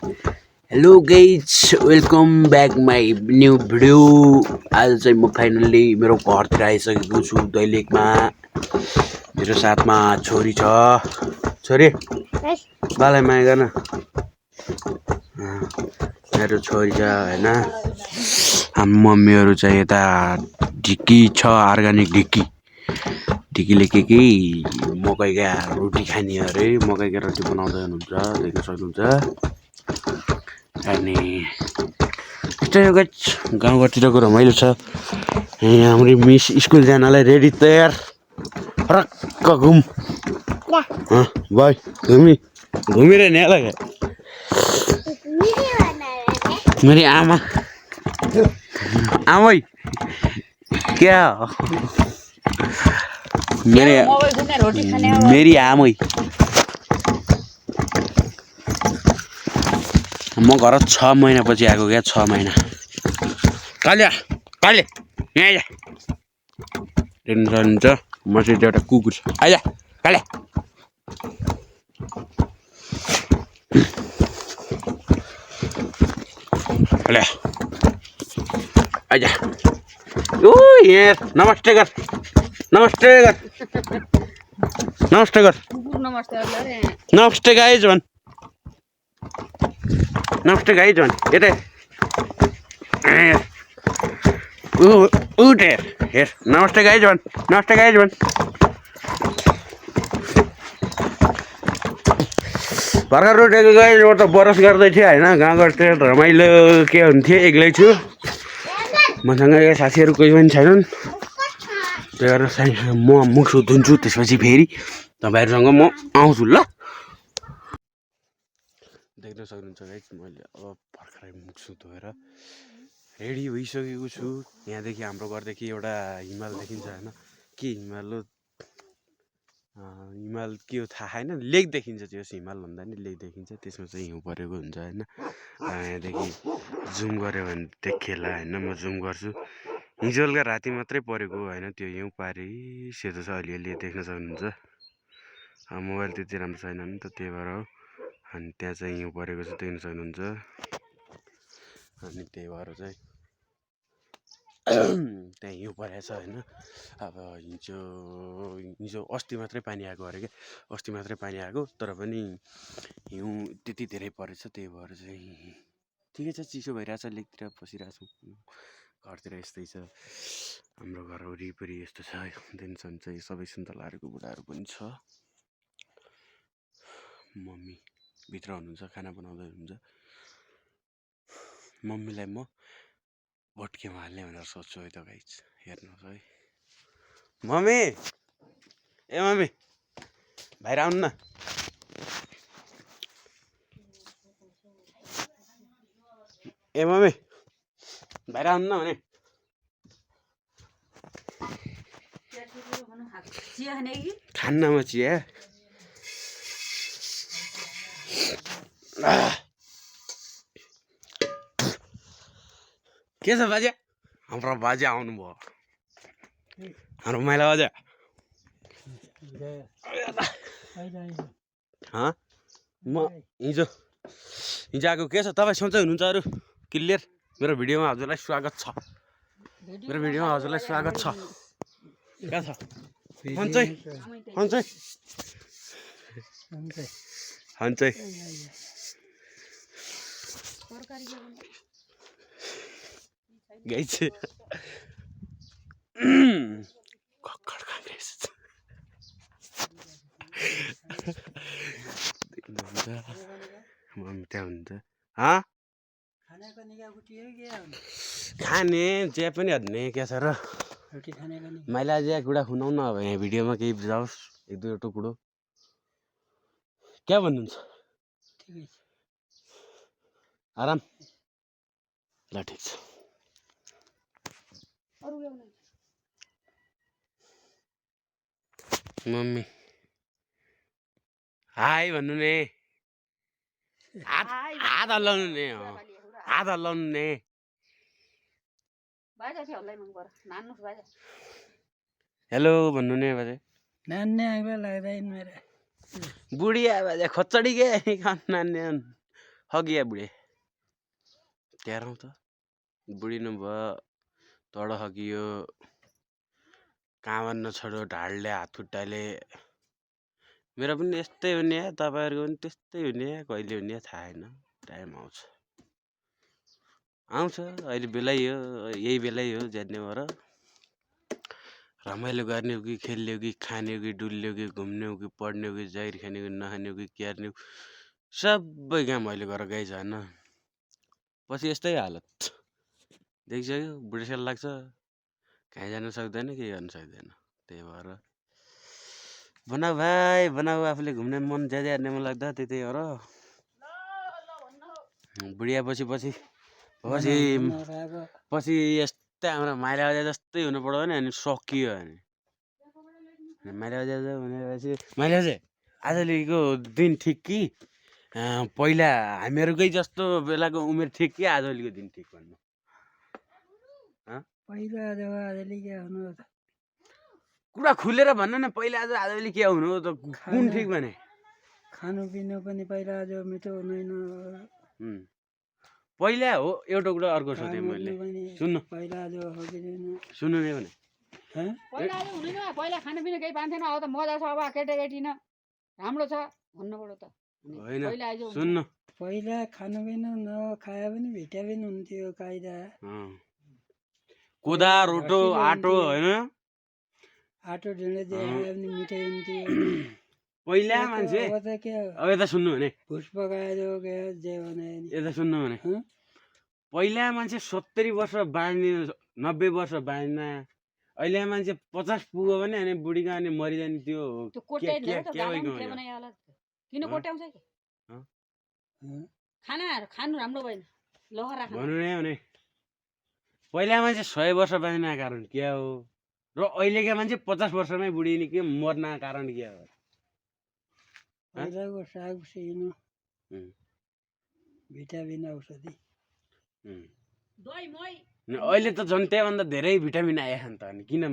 Hello guys welcome back my new video. आज चाहिँ म फाइनल्ली मेरो घरतिर आइसकेको छु दैलेखमा। मेरो साथमा छोरी छ। छोरी बालाई माया गर्न। मेरो छोरी छ होइन। हाम्रो मम्मीहरू चाहिँ यता ढिक्की छ, अर्ग्यानिक ढिक्की। ढिक्कीले के मकैका रोटी खाने अरे, मकैका रोटी बनाउँदै हुनुहुन्छ, देख्न सक्नुहुन्छ। अनि त्यस्तै गाउँघरतिरको रमाइलो छ। हाम्रो मिस स्कुल जानलाई रेडी तयार रक्क घुम भाइ घुमिरहे नि अलग मेरी आमा आमै क्या हो मेरी आमै। म घर 6 महिनापछि आएको क्या, 6 महिना। कहिले यहाँ आइज टेन्सन छ। मसित एउटा कुकुर छ, आइज कहिले आइज। ओ यहाँ नमस्ते कर, नमस्ते कर, नमस्ते कर, नमस्ते गाइज भन्, नमस्ते गाइज भन्। यतै उठ हेर, नमस्ते गाइज भन्, नमस्ते गाइज भन्। भर्खर उठेको गाइज, म त बरस गर्दै थिएँ होइन। गाउँघरतिर रमाइलो के हुन्थ्यो, एक्लै छु। मसँग यो साथीहरू कोही पनि छैनन्। त्यही भएर म मुख धुन्छु, त्यसपछि फेरि तपाईँहरूसँग म आउँछु ल। देख्न सक्नुहुन्छ गाइज, मैले अब भर्खरै मुख धोएर रेडी भइसकेको छु। यहाँदेखि हाम्रो घरदेखि एउटा हिमाल देखिन्छ होइन। के हिमाल हो, हिमाल के हो थाहा छैन, लेक देखिन्छ। त्यो हिमाल भन्दा नि लेक देखिन्छ, त्यसमा चाहिँ हिउँ परेको हुन्छ होइन। यहाँदेखि जुम गऱ्यो भने देखिएला होइन। म जुम गर्छु। हिजो बेलुका राति मात्रै परेको होइन, त्यो हिउँ पारि सेतो छ, अलिअलि देख्न सक्नुहुन्छ। मोबाइल त्यति राम्रो छैन नि त, त्यही भएर हो। अनि त्यहाँ चाहिँ हिउँ परेको छ, देख्न सक्नुहुन्छ। अनि त्यही भएर चाहिँ त्यहाँ हिउँ परेको छ होइन। अब हिजो अस्ति मात्रै पानी आएको अरे क्या, अस्ति मात्रै पानी आएको। तर पनि हिउँ त्यति धेरै परेछ, त्यही भएर चाहिँ ठिकै छ। चिसो भइरहेछ, लेकतिर बसिरहेको छु। घरतिर यस्तै छ, हाम्रो घर वरिपरि यस्तो छ। दिनसम्म चाहिँ सबै सुन्तलाहरूको बुढाहरू पनि छ। मम्मी भित्र हुनुहुन्छ, खाना बनाउँदै हुनुहुन्छ। मम्मीलाई म भोटकेमा हाल्ने भनेर सोध्छु है त गाइज, हेर्नुहोस् है। मम्मी ए मम्मी बाहिर आउनु न। ए मम्मी बाहिर आउनु न भने। खान्न म चिया। के छ बाजे? हाम्रो बाजे आउनुभयो, हाम्रो माइला बाजे। म हिजो आएको। के छ तपाईँ सन्चै हुनुहुन्छ? अरू क्लियर? मेरो भिडियोमा हजुरलाई स्वागत छ, मेरो भिडियोमा हजुरलाई स्वागत छ। कहाँ छ सन्चै? सन्चै सन्चै। गाइस कक्कड काङ्ग्रेस देख्नुहुन्छ, मम्मी त्यहाँ हुन्छ। खाने जे पनि हट्ने क्या छ र। मैले आज कुरा खुनाउन अब यहाँ भिडियोमा केही जाओस्, एक दुईवटा टुक्रो। क्या भन्नुहुन्छ? आराम ल, ठिक छ। मम्मी हाई भन्नु नि, हात हल्लाउनु नि, हात हल्लाउनु नि। हेलो भन्नु नि बाजे। नान्ने आगो लाग्दैन मेरो। बुढिया बाजे खच्चडी के नान्ने हगिया बुढे क्यारौँ त बुढी नभयो तड हगियो कामन नछोडो ढाडले हात खुट्टाले मेरो पनि यस्तै हुने तपाईहरुको पनि त्यस्तै हुने कहिले हुने थाहा छैन टाइम आउँछ अहिले बेलै हो यही बेलै हो जान्ने भएर रमाइलो गर्ने हो कि खेल्ने हो कि खाने हो कि डुल्ने हो कि घुम्ने हो कि पढ्ने हो कि जाहिर खाने हो कि नखाने हो कि क्यार्ने हो सबै काम अहिले गरेर गइछ होइन पछि यस्तै हालत देखिसक्यो बुढेसकाल लाग्छ कहीँ जान सक्दैन केही गर्न सक्दैन त्यही भएर बनाऊ भाइ बनाऊ आफूले घुम्ने मन ज्यादा हेर्ने मन लाग्दा त्यही भएर बुढिया पछि यस्तै हाम्रो माइला बाजे जस्तै हुनु पर्यो भने अनि सकियो अनि माइला बाजे भनेपछि माइला बाजे आजभोलिको दिन ठिक कि पहिला हामीहरूकै जस्तो बेलाको उमेर ठिक कि आजभोलिको दिन ठिक भन्नु पहिला आजभोलि के हुनु कुरा खुलेर भन्न न पहिला आजभोलि के हुनु त कुन ठिक भने खानु पिनु पनि पहिला आज मिठो हुँदैन पहिला हो एउटा कुरा अर्को सोधेँ मैले सुन्नु पहिला आज हगिँदैन सुन्नु नै भने पहिला आज हुँदैन पहिला खानापिना केही पाउँथेन अब त मजा छ अब केटाकेटी न राम्रो छ भन्नु पर्यो त होइन पहिला आज सुन्नु पहिला खानापिना नखाए पनि भिटामिन हुन्थ्यो कायदा कोदा रोटो आटो होइन आटो ढिँडो जे खाए पनि मिठै हुन्थ्यो पहिला मान्छे अब त के अब यता सुन्नु भने भुस पकाएर के जे भने यता सुन्नु भने पहिला मान्छे 70 वर्ष बाँच्ने 90 वर्ष बाँच्ने अहिले मान्छे 50 पुग्यो भने अनि बुढीको अनि मरिजाने त्यो किन कोट्याउँछ कि खानाहरू खानु राम्रो भएन लहरा भन्नु नै भने पहिला मान्छे 100 वर्ष बाँच्ने कारण के हो र अहिलेका मान्छे 50 वर्षमै बुढी के मर्न कारण के हो पहिलाको साग सिनो भिटामिन औषधि दही मही अहिले त झन् त्यहाँभन्दा धेरै भिटामिन आएछ नि त अनि किन